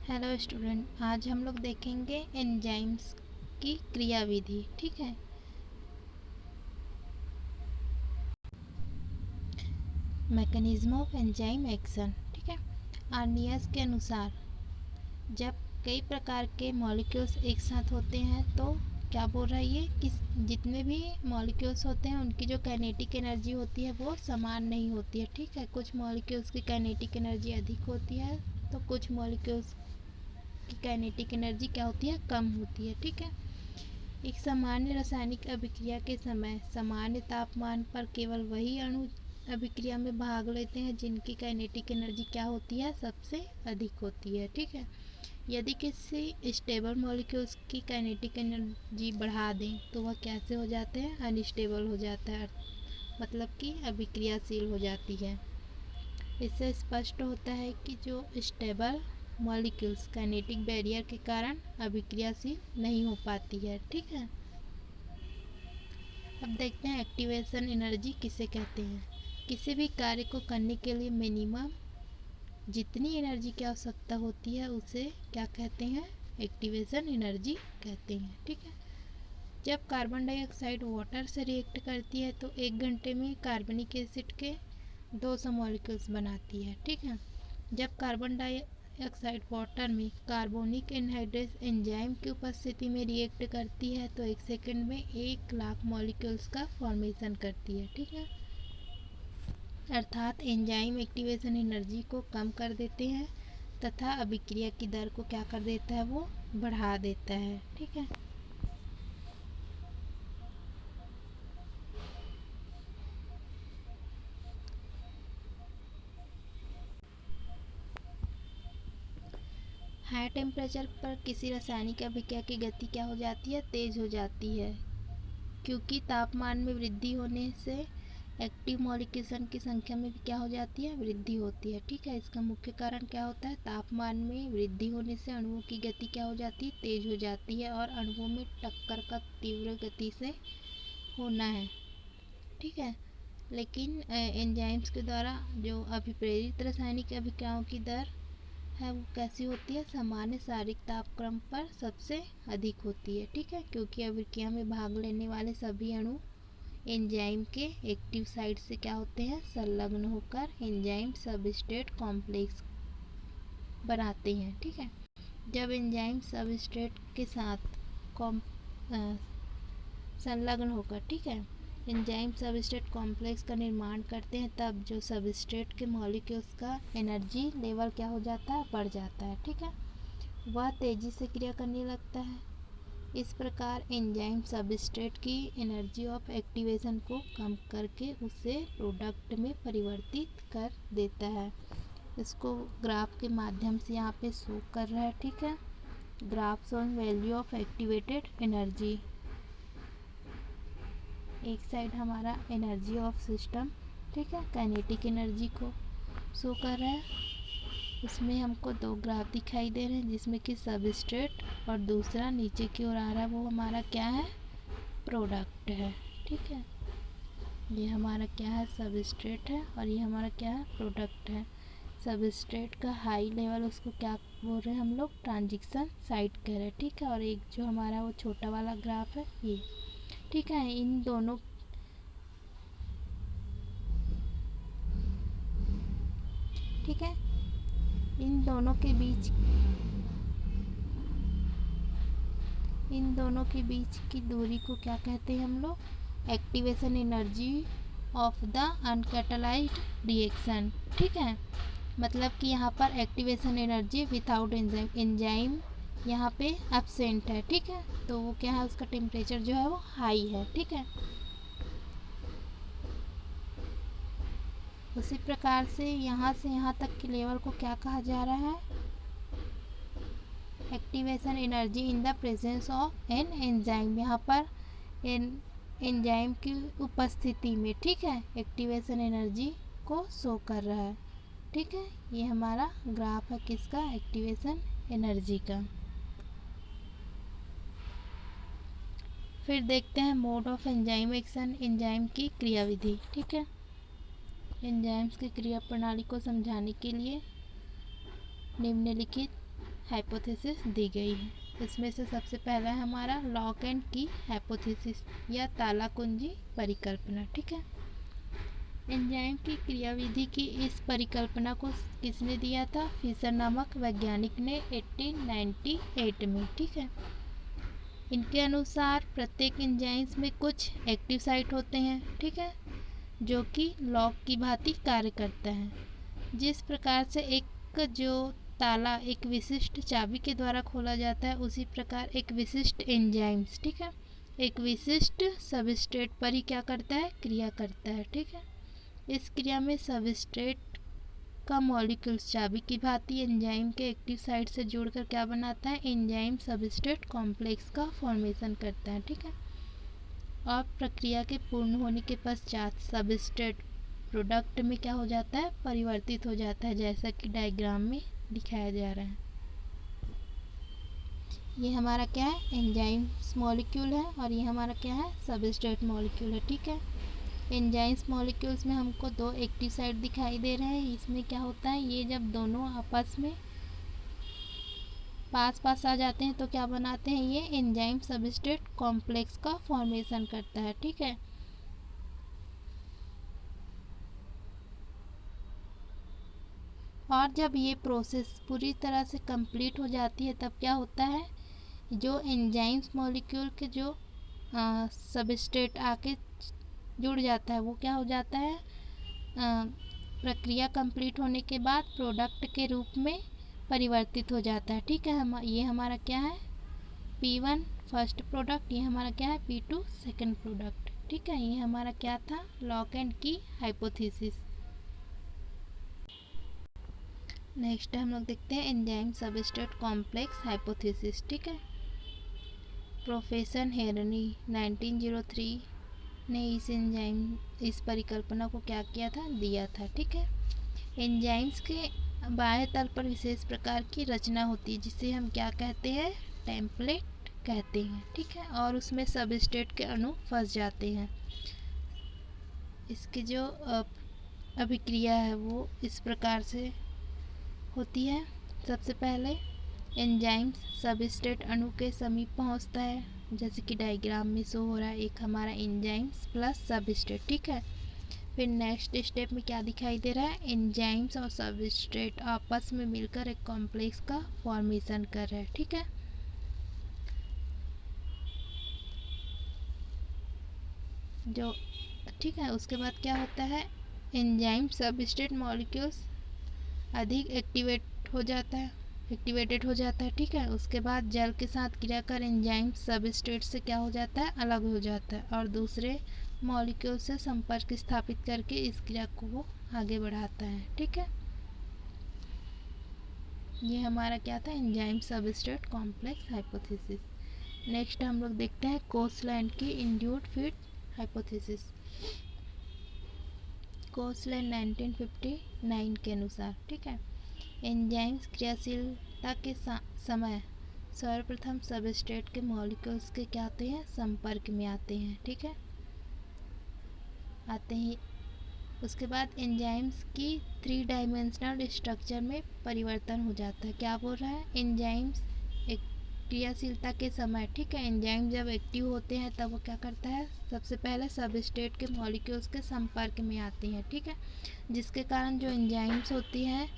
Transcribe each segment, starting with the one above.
Hello student, आज हम लोग देखेंगे एंजाइम्स की क्रियाविधि। ठीक है। Mechanism of enzyme action. ठीक है। आर्नियस के अनुसार जब कई प्रकार के मॉलिक्यूल्स एक साथ होते हैं तो क्या बोल रहा है ये कि जितने भी मॉलिक्यूल्स होते हैं उनकी जो काइनेटिक एनर्जी होती है वो समान नहीं होती है। ठीक है। कुछ मॉलिक्यूल्स की काइनेटिक एनर्जी अधिक होती है तो कुछ मॉलिक्यूल्स की काइनेटिक एनर्जी क्या होती है, कम होती है। ठीक है। एक सामान्य रासायनिक अभिक्रिया के समय सामान्य तापमान पर केवल वही अणु अभिक्रिया में भाग लेते हैं जिनकी काइनेटिक एनर्जी क्या होती है, सबसे अधिक होती है। ठीक है। यदि किसी स्टेबल मॉलिक्यूल्स की काइनेटिक एनर्जी बढ़ा दें तो वह कैसे हो जाते हैं, अनस्टेबल हो जाता है, मतलब कि अभिक्रियाशील हो जाती है। इससे स्पष्ट होता है कि जो स्टेबल मॉलिक्यूल्स काइनेटिक बैरियर के कारण अभिक्रियाशील नहीं हो पाती है। ठीक है। अब देखते हैं एक्टिवेशन एनर्जी किसे कहते हैं। किसी भी कार्य को करने के लिए मिनिमम जितनी एनर्जी की आवश्यकता होती है उसे क्या कहते हैं, एक्टिवेशन एनर्जी कहते हैं। ठीक है। जब कार्बन डाइऑक्साइड वाटर से रिएक्ट करती है तो 1 घंटे में कार्बनिक एसिड के 200 मॉलिक्यूल्स बनाती है। ठीक है। जब कार्बन डाइऑक्साइड वाटर में कार्बोनिक एनहाइड्रेस एंजाइम की उपस्थिति में रिएक्ट करती है तो 1 सेकंड में 1 लाख मॉलिक्यूल्स का फॉर्मेशन करती है। ठीक है। अर्थात एंजाइम एक्टिवेशन एनर्जी को कम कर देते हैं तथा अभिक्रिया की दर को क्या कर देता है, वो बढ़ा देता है। ठीक है। हाई टेम्परेचर पर किसी रासायनिक अभिक्रिया की गति क्या हो जाती है, तेज हो जाती है, क्योंकि तापमान में वृद्धि होने से एक्टिव मॉलिक्यूल्स की संख्या में भी क्या हो जाती है, वृद्धि होती है। ठीक है। इसका मुख्य कारण क्या होता है, तापमान में वृद्धि होने से अणुओं की गति क्या हो जाती है, तेज हो जाती है और अणुओं में टक्कर का तीव्र गति से होना है। ठीक है। लेकिन एंजाइम्स के द्वारा जो अभिप्रेरित रासायनिक अभिक्रियाओं की दर है वो कैसी होती है, सामान्य शारीरिक तापक्रम पर सबसे अधिक होती है। ठीक है। क्योंकि अभिक्रिया में भाग लेने वाले सभी अणु एंजाइम के एक्टिव साइट से क्या होते हैं, संलग्न होकर एंजाइम सबस्ट्रेट कॉम्प्लेक्स बनाते हैं। ठीक है। जब एंजाइम सबस्ट्रेट के साथ संलग्न होकर, ठीक है, एंजाइम सबस्ट्रेट कॉम्प्लेक्स का निर्माण करते हैं तब जो सबस्ट्रेट के मॉलिक्यूल्स का एनर्जी लेवल क्या हो जाता है, बढ़ जाता है। ठीक है। वह तेज़ी से क्रिया करने लगता है। इस प्रकार एंजाइम सबस्ट्रेट की एनर्जी ऑफ एक्टिवेशन को कम करके उसे प्रोडक्ट में परिवर्तित कर देता है। इसको ग्राफ के माध्यम से यहाँ पे शो कर रहा है। ठीक है। Graph showing value of activated energy. एक साइड हमारा एनर्जी ऑफ सिस्टम, ठीक है, काइनेटिक एनर्जी को शो कर रहा है। उसमें हमको 2 ग्राफ दिखाई दे रहे हैं जिसमें कि सबस्ट्रेट और दूसरा नीचे की ओर आ रहा है वो हमारा क्या है, प्रोडक्ट है। ठीक है। ये हमारा क्या है, सबस्ट्रेट है और ये हमारा क्या है, प्रोडक्ट है। सबस्ट्रेट का हाई लेवल उसको क्या बोल रहे हैं हम लोग, ट्रांजिशन साइट कह रहे हैं। ठीक है। और एक जो हमारा वो छोटा वाला ग्राफ है ये। ठीक है। इन दोनों ठीक है, इन दोनों के बीच की दूरी को क्या कहते हैं हम लोग, activation energy of the uncatalysed reaction. ठीक है। मतलब कि यहाँ पर एक्टिवेशन एनर्जी विदाउट एंजाइम यहाँ पे एब्सेंट है। ठीक है। तो वो क्या है, उसका टेम्परेचर जो है वो हाई है। ठीक है। उसी प्रकार से यहाँ तक के लेवल को क्या कहा जा रहा है, activation energy in the presence of an enzyme. यहाँ पर एंजाइम की उपस्थिति में, ठीक है, एक्टिवेशन एनर्जी को शो कर रहा है। ठीक है। ये हमारा ग्राफ है किसका, एक्टिवेशन एनर्जी का। फिर देखते हैं mode of enzyme action, enzyme की क्रियाविधि। ठीक है। एंजाइम्स की क्रिया प्रणाली को समझाने के लिए निम्नलिखित हाइपोथेसिस दी गई है। इसमें से सबसे पहला है हमारा लॉक एंड की हाइपोथेसिस या ताला कुंजी परिकल्पना। ठीक है, एंजाइम की क्रियाविधि की इस परिकल्पना को किसने दिया था? फिशर नामक वैज्ञानिक ने 1898 में। ठीक है, इनके अनुसार प्रत्येक एंजाइम्स में कुछ एक्टिव साइट होते हैं, ठीक है, जो कि लॉक की भांति कार्य करता है। जिस प्रकार से एक जो ताला एक विशिष्ट चाबी के द्वारा खोला जाता है, उसी प्रकार एक विशिष्ट एंजाइम्स, ठीक है, एक विशिष्ट सबस्ट्रेट पर ही क्या करता है? क्रिया करता है। ठीक है, इस क्रिया में सबस्ट्रेट का मॉलिक्यूल्स चाबी की भांति एंजाइम के एक्टिव साइट से जुड़कर क्या बनाता है? एंजाइम सबस्ट्रेट कॉम्प्लेक्स का फॉर्मेशन करता है। ठीक है, और प्रक्रिया के पूर्ण होने के पश्चात सबस्ट्रेट प्रोडक्ट में क्या हो जाता है? परिवर्तित हो जाता है, जैसा कि डायग्राम में दिखाया जा रहा है। ये हमारा क्या है? एंजाइम्स मॉलिक्यूल है, और ये हमारा क्या है? सबस्ट्रेट मॉलिक्यूल है। ठीक है, एंजाइम्स मॉलिक्यूल्स में हमको दो एक्टिव साइट दिखाई दे रहे हैं। इसमें क्या होता है? ये जब दोनों आपस में पास आ जाते हैं तो क्या बनाते हैं? ये एंजाइम सबस्ट्रेट कॉम्प्लेक्स का फॉर्मेशन करता है। ठीक है, और जब ये प्रोसेस पूरी तरह से कंप्लीट हो जाती है, तब क्या होता है? जो एंजाइम्स मॉलिक्यूल के जो सबस्ट्रेट आके जुड़ जाता है, वो क्या हो जाता है? प्रक्रिया कंप्लीट होने के बाद प्रोडक्ट के रूप में परिवर्तित हो जाता है। ठीक है, ये हमारा क्या है? P1 फर्स्ट प्रोडक्ट, ये हमारा क्या है? P2 second product. ठीक है, ये हमारा क्या था? लॉक एंड की हाइपोथेसिस। नेक्स्ट हम लोग देखते हैं एंजाइम सबस्ट्रेट कॉम्प्लेक्स हाइपोथेसिस। ठीक है, प्रोफेसर हेरनी 1903 ने इस परिकल्पना को क्या किया था? दिया था। ठीक है, एंजाइम्स के बाह्य तल पर विशेष प्रकार की रचना होती है, जिसे हम क्या कहते हैं? टेम्पलेट कहते हैं। ठीक है, और उसमें सबस्ट्रेट के अणु फंस जाते हैं। इसकी जो अभिक्रिया है वो इस प्रकार से होती है। सबसे पहले एंजाइम्स सबस्ट्रेट अणु के समीप पहुंचता है, जैसे कि डायग्राम में शो हो रहा है, एक हमारा एंजाइम्स प्लस सबस्ट्रेट। ठीक है, फिर नेक्स्ट स्टेप में क्या दिखाई दे रहा है? एंजाइम्स और सबस्ट्रेट आपस में मिलकर एक कॉम्प्लेक्स का फॉर्मेशन कर रहे हैं। ठीक है, ठीक है, उसके बाद क्या होता है? एंजाइम सबस्ट्रेट मॉलिक्यूल्स अधिक एक्टिवेटेड हो जाता है। ठीक है, उसके बाद जल के साथ क्रिया कर एंजाइम सबस्ट्रेट से क्या हो जाता है? अलग हो जाता है, और दूसरे मॉलिक्यूल से संपर्क स्थापित करके इस क्रिया को वो आगे बढ़ाता है। ठीक है, ये हमारा क्या था? Enzyme substrate complex hypothesis. Next हम लोग देखते हैं कोसलैंड की इंड्यूस्ड फीड हाइपोथेसिस। कोसलैंड 1959 के अनुसार, ठीक है, एंजाइम्स क्रियाशीलता के समय सर्वप्रथम सबस्ट्रेट के मॉलिक्यूल्स के क्या आते हैं? संपर्क में आते हैं। ठीक है, आते ही उसके बाद एंजाइम्स की 3 डायमेंशनल स्ट्रक्चर में परिवर्तन हो जाता है। क्या बोल रहा है? एंजाइम्स एक क्रियाशीलता के समय, ठीक है, एंजाइम जब एक्टिव होते हैं तब वो क्या करता है? सबसे पहले सबस्ट्रेट के मॉलिक्यूल्स के संपर्क में आती हैं। ठीक है, जिसके कारण जो एंजाइम्स होती हैं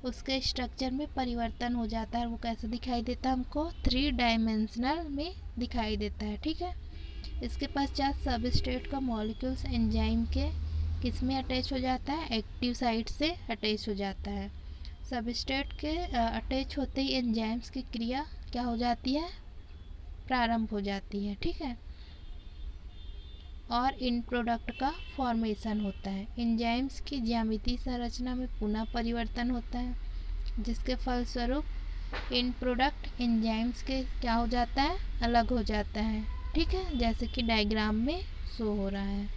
उसके स्ट्रक्चर में परिवर्तन हो जाता है। वो कैसे दिखाई देता है? हमको 3 डायमेंशनल में दिखाई देता है। ठीक है, इसके पश्चात सबस्ट्रेट का मॉलिक्यूल्स एंजाइम के किस में अटैच हो जाता है? एक्टिव साइट से अटैच हो जाता है। सबस्ट्रेट के अटैच होते ही एंजाइम्स की क्रिया क्या हो जाती है? प्रारंभ हो जाती है। ठीक है, और इन प्रोडक्ट का फॉर्मेशन होता है। एंजाइम्स की ज्यामितीय संरचना में पुनः परिवर्तन होता है, जिसके फलस्वरूप इन प्रोडक्ट एंजाइम्स के क्या हो जाता है? अलग हो जाता है। ठीक है, जैसे कि डायग्राम में शो हो रहा है।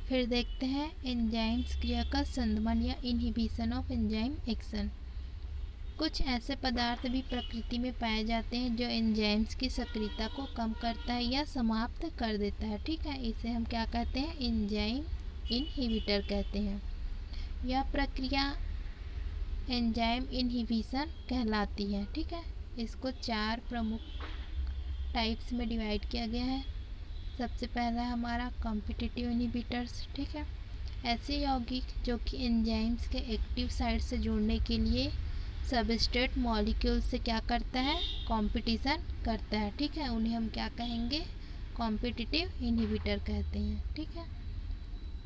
फिर देखते हैं एंजाइम्स क्रिया का संदमन या इनहिबिशन ऑफ एंजाइम एक्शन। कुछ ऐसे पदार्थ भी प्रकृति में पाए जाते हैं जो एंजाइम्स की सक्रियता को कम करता है या समाप्त कर देता है। ठीक है, इसे हम क्या कहते हैं? एंजाइम इनहिबिटर कहते हैं। यह प्रक्रिया एंजाइम इनहिबिशन कहलाती है। ठीक है, इसको 4 प्रमुख टाइप्स में डिवाइड किया गया है। सबसे पहला है हमारा कॉम्पिटिटिव इनहिबिटर्स। ठीक है, ऐसे यौगिक जो कि एंजाइम्स के एक्टिव साइट से जुड़ने के लिए सबस्ट्रेट मॉलिक्यूल से क्या करता है, कंपटीशन करता है। ठीक है, उन्हें हम क्या कहेंगे, कॉम्पिटिटिव इनहिबिटर कहते हैं। ठीक है,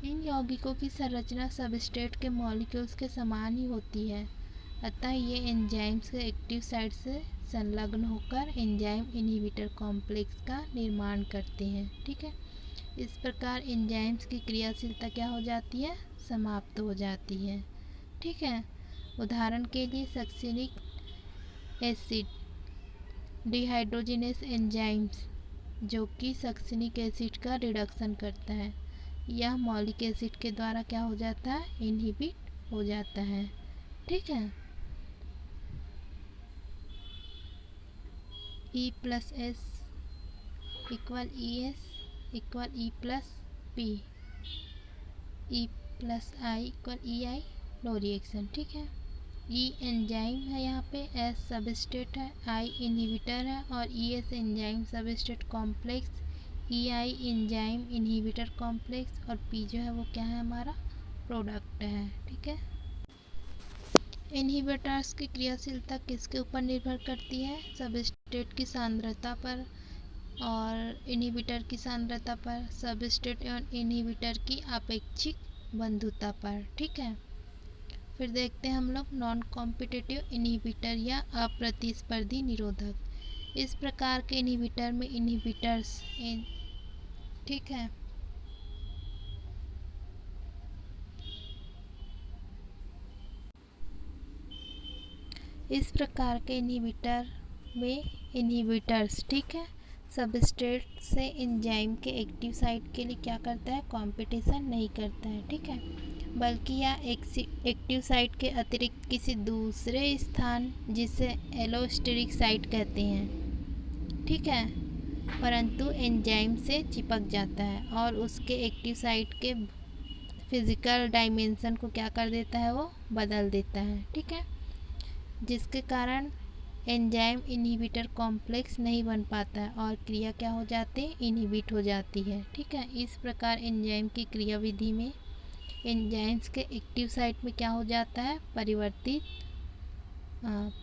इन यौगिकों की संरचना सबस्ट्रेट के मॉलिक्यूल्स के समान ही होती है, अतः ये एंजाइम्स के एक्टिव साइट से संलग्न होकर एंजाइम इनहिबिटर कॉम्प्लेक्स का निर्माण करते हैं। ठीक है, इस प्रकार एंजाइम्स की क्रियाशीलता क्या हो जाती है, समाप्त हो जाती है। ठीक है, उदाहरण के लिए सक्सिनिक एसिड डिहाइड्रोजिनेस एंजाइम्स जो कि सक्सिनिक एसिड का रिडक्शन करता है, यह मॉलिक एसिड के द्वारा क्या हो जाता है, इनहिबिट हो जाता है। ठीक है, E+S equal ES equal E+P, E+I equal EI लो रिएक्शन। ठीक है, E एंजाइम है यहाँ पे, S सबस्ट्रेट है, I इनहिबिटर है और ES enzyme substrate complex, EI enzyme inhibitor complex और P जो है वो क्या है, हमारा प्रोडक्ट है। ठीक है, इनहिबिटर्स की क्रियाशीलता किसके ऊपर निर्भर करती है, सबस्ट्रेट की सांद्रता पर और इनहिबिटर की सांद्रता पर, सबस्ट्रेट एवं इनहिबिटर की आपेक्षिक बंधुता पर। ठीक है, फिर देखते हैं हम लोग नॉन कॉम्पिटिटिव इनहिबिटर या अप्रतिस्पर्धी निरोधक। इस प्रकार के इनहिबिटर में इनहिबिटर्स ठीक है, इस प्रकार के इनहिबिटर में इनहिबिटर्स ठीक है, सबस्ट्रेट से एंजाइम के एक्टिव साइट के लिए क्या करता है, कंपटीशन नहीं करता है। ठीक है, बल्कि यह एक्टिव साइट के अतिरिक्त किसी दूसरे स्थान जिसे एलोस्टेरिक साइट कहते हैं, ठीक है, परंतु एंजाइम से चिपक जाता है और उसके एक्टिव साइट के फिजिकल डायमेंशन को क्या कर देता है, वो बदल देता है। ठीक है, जिसके कारण एंजाइम इनहिबिटर कॉम्प्लेक्स नहीं बन पाता है और क्रिया क्या हो जाती है, इनहिबिट हो जाती है। ठीक है, इस प्रकार एंजाइम की क्रियाविधि में एंजाइम्स के एक्टिव साइट में क्या हो जाता है,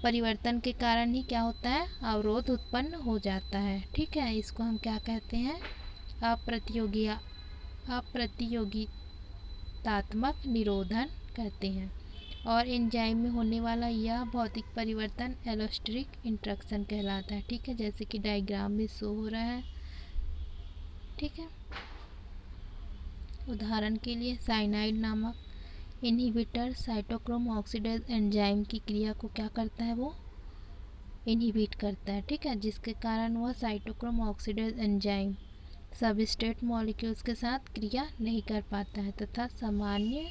परिवर्तन के कारण ही क्या होता है, अवरोध उत्पन्न हो जाता है। ठीक है, इसको हम क्या कहते हैं, अप्रतियोगितात्मक निरोधन कहते हैं। और एंजाइम में होने वाला यह भौतिक परिवर्तन एलोस्टेरिक इंटरेक्शन कहलाता है। ठीक है, जैसे कि डायग्राम में शो हो रहा है। ठीक है, उदाहरण के लिए साइनाइड नामक इनहिबिटर साइटोक्रोम ऑक्सीडेज एंजाइम की क्रिया को क्या करता है, वो इनहिबिट करता है। ठीक है, जिसके कारण वह cytochrome oxidase enzyme substrate molecules के साथ क्रिया नहीं कर पाता है तथा सामान्य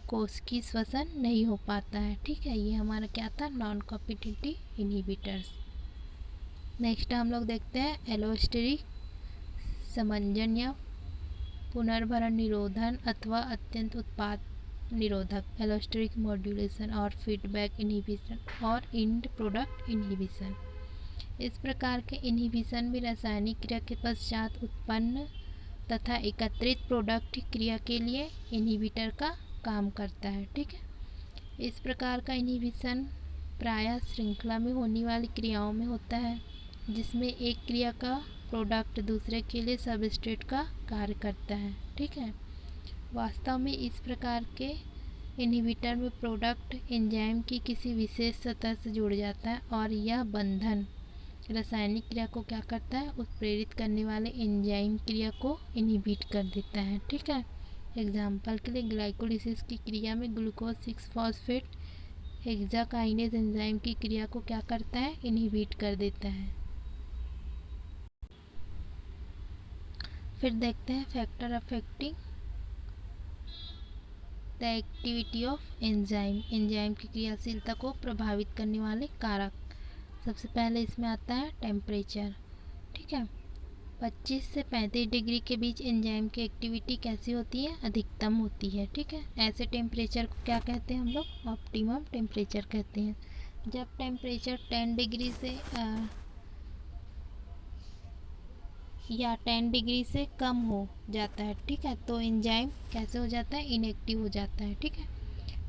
कोश की श्वसन नहीं हो पाता है। ठीक है, ये हमारा क्या था, नॉन कॉम्पिटिटिव इनहिबिटर्स। नेक्स्ट हम लोग देखते हैं एलोस्टेरिक समंजन या पुनर्भरण निरोधन अथवा अत्यंत उत्पाद निरोधक, एलोस्टेरिक मॉड्यूलेशन और फीडबैक इनहिबिशन और एंड प्रोडक्ट इनहिबिशन। इस प्रकार के इनहिबिशन में रासायनिक क्रिया के पश्चात उत्पन्न तथा एकत्रित प्रोडक्ट क्रिया के लिए इनहिबिटर का काम करता है। ठीक है, इस प्रकार का इनहिबिशन प्रायः श्रृंखला में होने वाली क्रियाओं में होता है, जिसमें एक क्रिया का प्रोडक्ट दूसरे के लिए सबस्ट्रेट का कार्य करता है। ठीक है, वास्तव में इस प्रकार के इनहिबिटर में प्रोडक्ट एंजाइम की किसी विशेष सतह से जुड़ जाता है और यह बंधन रासायनिक क्रिया को क्या करता है, उत्प्रेरित करने वाले एंजाइम क्रिया को इनहिबिट कर देता है। ठीक है, एग्जाम्पल के लिए ग्लाइकोलिसिस की क्रिया में ग्लूकोज 6 फॉस्फेट हेक्साकाइनेज एंजाइम की क्रिया को क्या करता है, इनहिबिट कर देता है। फिर देखते हैं factor affecting the activity of enzyme, enzyme की क्रियाशीलता को प्रभावित करने वाले कारक। सबसे पहले इसमें आता है टेम्परेचर। ठीक है, 25 से 35 डिग्री के बीच एंजाइम की एक्टिविटी कैसी होती है? अधिकतम होती है। ठीक है, ऐसे टेम्परेचर को क्या कहते हैं हम लोग? ऑप्टिमम टेम्परेचर कहते हैं। जब टेम्परेचर 10 डिग्री से या 10 डिग्री से कम हो जाता है, ठीक है, तो एंजाइम कैसे हो जाता है? इनएक्टिव हो जाता है। ठीक है,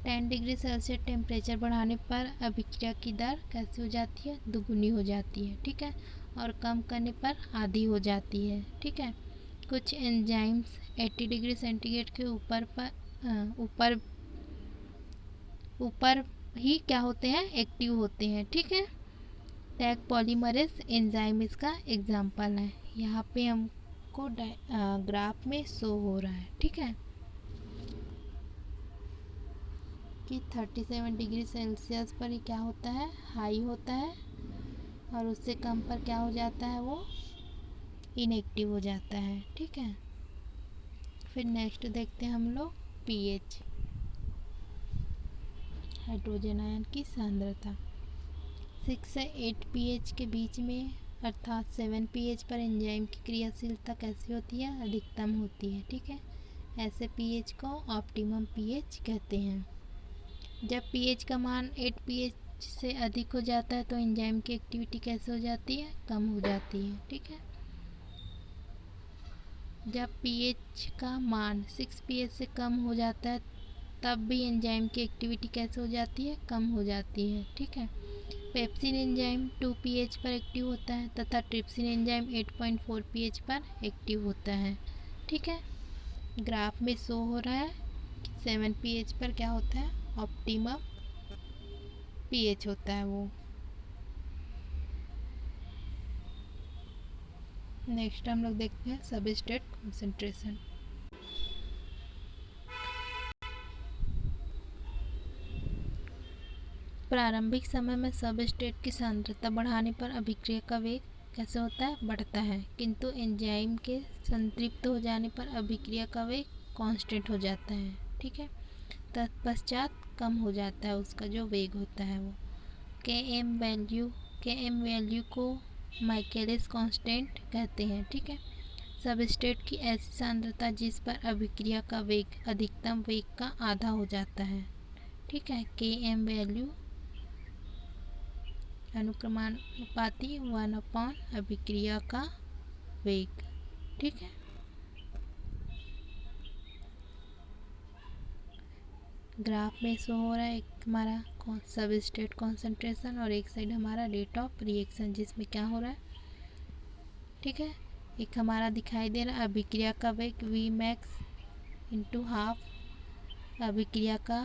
10 डिग्री सेल्सियस टेम्परेचर बढ़ाने पर अभिक्रिया की दर कैसी हो जाती है? दुगुनी हो जाती है। ठीक है, और कम करने पर आधी हो जाती है। ठीक है, कुछ एंजाइम्स 80 डिग्री सेंटीग्रेड के ऊपर ही क्या होते हैं? एक्टिव होते हैं। ठीक है, टैग पॉलीमरेज एंजाइम इसका एग्जाम्पल है। यहाँ पे हमको ग्राफ में शो हो रहा है। ठीक है, कि 37 डिग्री सेल्सियस पर ये क्या होता है? हाई होता है, और उससे कम पर क्या हो जाता है? वो इनएक्टिव हो जाता है। ठीक है, फिर नेक्स्ट देखते हैं हम लोग पीएच, हाइड्रोजन आयन की सांद्रता। 6 से 8 पीएच के बीच में अर्थात 7 पीएच पर एंजाइम की क्रियाशीलता कैसी होती है? अधिकतम होती है। ठीक है, ऐसे पीएच को ऑप्टिमम पीएच कहते हैं। जब पीएच का मान 8 पीएच से अधिक हो जाता है तो एंजाइम की एक्टिविटी कैसे हो जाती है? कम हो जाती है। ठीक है, जब पीएच का मान 6 पीएच से कम हो जाता है तब भी एंजाइम की एक्टिविटी कैसे हो जाती है? कम हो जाती है। ठीक है, पेप्सिन एंजाइम 2 पीएच पर एक्टिव होता है तथा ट्रिप्सिन एंजाइम 8.4 पीएच पर एक्टिव होता है। ठीक है, ग्राफ में शो हो रहा है कि 7 पीएच पर क्या होता है? ऑप्टिमम पीएच होता है वो। नेक्स्ट हम लोग देखते हैं सबस्ट्रेट कॉन्सेंट्रेशन। प्रारंभिक समय में सबस्ट्रेट की सांद्रता बढ़ाने पर अभिक्रिया का वेग कैसे होता है? बढ़ता है, किंतु एंजाइम के संतृप्त हो जाने पर अभिक्रिया का वेग कांस्टेंट हो जाता है। ठीक है, तत्पश्चात कम हो जाता है उसका जो वेग होता है वो। के एम वैल्यू को माइकलिस कांस्टेंट कहते हैं। ठीक है, सबस्ट्रेट की ऐसी सांद्रता जिस पर अभिक्रिया का वेग अधिकतम वेग का आधा हो जाता है। ठीक है, के एम वैल्यू अनुक्रमानुपाती 1/, अभिक्रिया का वेग। ठीक है, ग्राफ में शो हो रहा है एक हमारा सबस्ट्रेट कॉन्सेंट्रेशन और एक साइड हमारा रेट ऑफ रिएक्शन जिसमें क्या हो रहा है। ठीक है, एक हमारा दिखाई दे रहा है अभिक्रिया का वेग वी मैक्स इंटू हाफ, अभिक्रिया का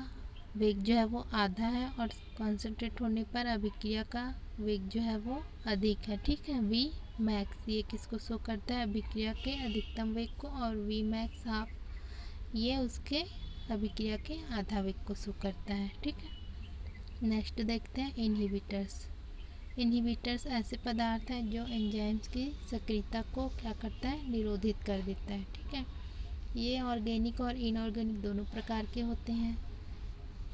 वेग जो है वो आधा है और कॉन्सेंट्रेट होने पर अभिक्रिया का वेग जो है वो अधिक है। ठीक है, वी मैक्स ये किसको शो करता है? अभिक्रिया के अधिकतम वेग को, और वी मैक्स हाफ ये उसके अभिक्रिया के आधा वेग को शो करता है। ठीक है, नेक्स्ट देखते हैं इनहिबिटर्स। इनहिबिटर्स ऐसे पदार्थ हैं जो एंजाइम्स की सक्रियता को क्या करता है? निरोधित कर देता है। ठीक है, ये ऑर्गेनिक और इनऑर्गेनिक दोनों प्रकार के होते हैं।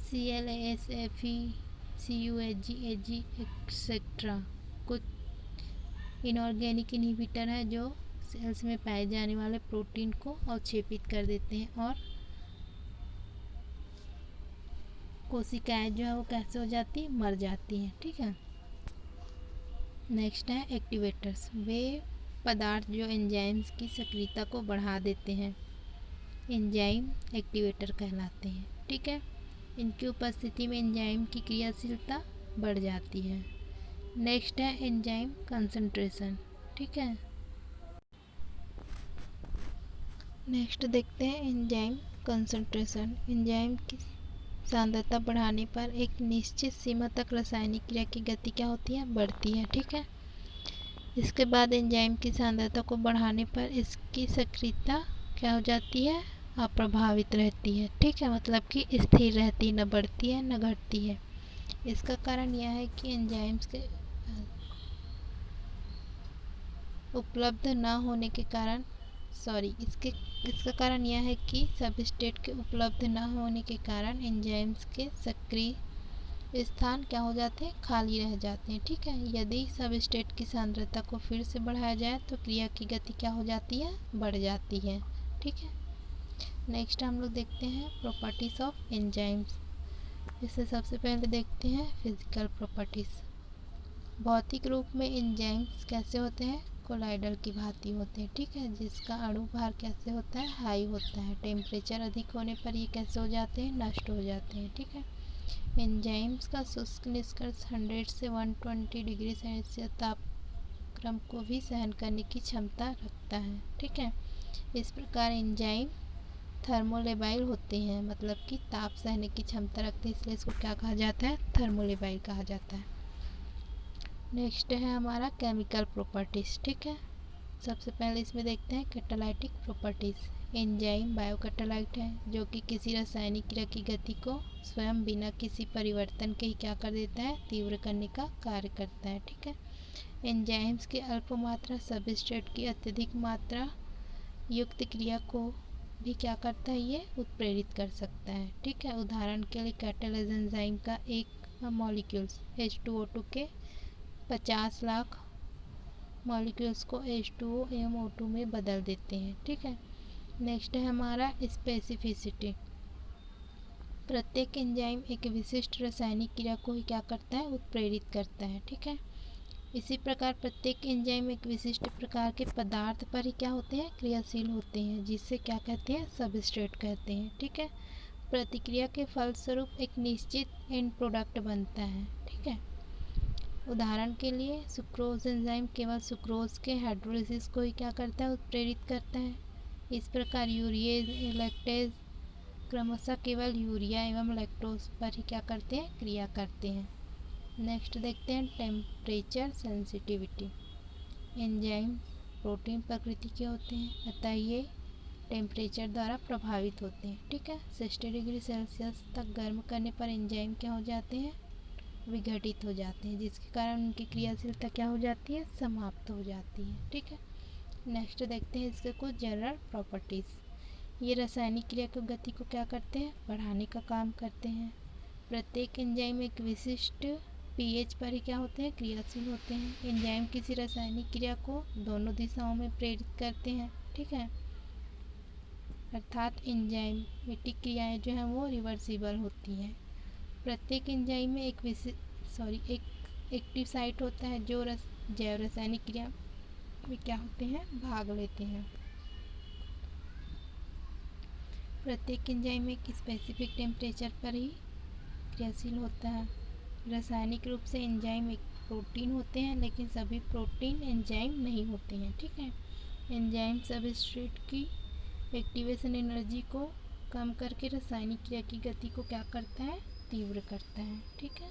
CLASFE, CUHG, AG एक्सेट्रा कुछ इनऑर्गेनिक इनहिबिटर है जो सेल्स में पाए जाने वाले प्रोटीन को अवक्षेपित कर देते हैं और कोशिकाएं जो है वो कैसे हो जाती है? मर जाती हैं। ठीक है, नेक्स्ट है एक्टिवेटर्स। वे पदार्थ जो एंजाइम्स की सक्रियता को बढ़ा देते हैं एंजाइम एक्टिवेटर कहलाते हैं। ठीक है, इनकी उपस्थिति में एंजाइम की क्रियाशीलता बढ़ जाती है। नेक्स्ट है एंजाइम कंसंट्रेशन। ठीक है, नेक्स्ट देखते हैं एंजाइम कंसंट्रेशन। एंजाइम की सांद्रता बढ़ाने पर एक निश्चित सीमा तक रासायनिक क्रिया की गति क्या होती है? बढ़ती है। ठीक है, इसके बाद एंजाइम की सांद्रता को बढ़ाने पर इसकी सक्रियता क्या हो जाती है? अप्रभावित रहती है। ठीक है, मतलब कि स्थिर रहती है, न बढ़ती है न घटती है। इसका कारण यह है कि एंजाइम्स के उपलब्ध न होने के कारण इसका कारण यह है कि सबस्ट्रेट के उपलब्ध न होने के कारण एंजाइम्स के सक्रिय स्थान क्या हो जाते हैं, खाली रह जाते हैं। ठीक है, यदि सबस्ट्रेट की सांद्रता को फिर से बढ़ाया जाए तो क्रिया की गति क्या हो जाती है, बढ़ जाती है। ठीक है, नेक्स्ट हम लोग देखते हैं प्रॉपर्टीज ऑफ एंजाइम्स। इससे सबसे पहले देखते हैं फिजिकल प्रॉपर्टीज। भौतिक रूप में एंजाइम्स कैसे होते हैं, कोलाइडर की भांति होते हैं। ठीक है, जिसका अणु भार कैसे होता है, हाई होता है। टेम्परेचर अधिक होने पर ये कैसे हो जाते हैं, नष्ट हो जाते हैं। ठीक है, एंजाइम्स का शुष्क निष्कर्ष 100 से 120 डिग्री सेल्सियस तापक्रम को भी सहन करने की क्षमता रखता है। ठीक है, इस प्रकार एंजाइम थर्मोलेबाइल होते हैं, मतलब कि ताप सहने की क्षमता रखते हैं, इसलिए इसको क्या कहा जाता है, थर्मोलेबाइल कहा जाता है। नेक्स्ट है हमारा केमिकल प्रॉपर्टीज। ठीक है, सबसे पहले इसमें देखते हैं कैटालाइटिक प्रॉपर्टीज। एंजाइम बायोकैटालाइट है जो कि किसी रासायनिक क्रिया की गति को स्वयं बिना किसी परिवर्तन के ही क्या कर देता है, तीव्र करने का कार्य करता है। ठीक है, एंजाइम्स की अल्प मात्रा सबस्ट्रेट की अत्यधिक मात्रा युक्त क्रिया को भी क्या करता है, ये उत्प्रेरित कर सकता है। ठीक है, उदाहरण के लिए कैटालेज एंजाइम का एक मॉलिक्यूल्स H2O2 के 50 लाख मॉलिक्यूल्स को H2O एवं O2 में बदल देते हैं। ठीक है, नेक्स्ट है हमारा स्पेसिफिसिटी। प्रत्येक एंजाइम एक विशिष्ट रासायनिक क्रिया को ही क्या करता है, उत्प्रेरित करता है। ठीक है, इसी प्रकार प्रत्येक एंजाइम एक विशिष्ट प्रकार के पदार्थ पर ही क्या होते हैं, क्रियाशील होते हैं, जिससे क्या कहते हैं, सबस्ट्रेट कहते हैं। ठीक है, प्रतिक्रिया के फलस्वरूप एक निश्चित एंड प्रोडक्ट बनता है। ठीक है, उदाहरण के लिए सुक्रोज एंजाइम केवल सुक्रोज के हाइड्रोलिसिस को ही क्या करता है, उत्प्रेरित करता है। इस प्रकार यूरिएज लैक्टेज क्रमशः केवल यूरिया एवं लैक्टोज पर ही क्या करते हैं, क्रिया करते हैं। नेक्स्ट देखते हैं टेम्परेचर सेंसिटिविटी। एंजाइम प्रोटीन प्रकृति के होते हैं, अतः ये टेम्परेचर द्वारा प्रभावित होते हैं। ठीक है, 60 डिग्री सेल्सियस तक गर्म करने पर एंजाइम क्या हो जाते हैं, विघटित हो जाते हैं, जिसके कारण उनकी क्रियाशीलता क्या हो जाती है, समाप्त हो जाती है। ठीक है, नेक्स्ट देखते हैं इसके कुछ जनरल प्रॉपर्टीज़। ये रासायनिक क्रिया की गति को क्या करते हैं, बढ़ाने का काम करते हैं। प्रत्येक एंजाइम एक विशिष्ट pH पर ही क्या होते हैं, क्रियाशील होते हैं। एंजाइम किसी रासायनिक क्रिया को दोनों दिशाओं में प्रेरित करते हैं। ठीक है, अर्थात एंजाइमेटिक क्रियाएं जो हैं वो रिवर्सिबल होती हैं। प्रत्येक एंजाइम में एक एक्टिव साइट होता है जो जैव रासायनिक क्रिया में क्या होते हैं, भाग लेते हैं। प्रत्येक एंजाइम एक स्पेसिफिक टेम्परेचर पर ही क्रियाशील होता है। रासायनिक रूप से एंजाइम एक प्रोटीन होते हैं, लेकिन सभी प्रोटीन एंजाइम नहीं होते हैं। ठीक है, एंजाइम सबस्ट्रेट की एक्टिवेशन एनर्जी को कम करके रासायनिक क्रिया की गति को क्या करता है, तीव्र करता है। ठीक है।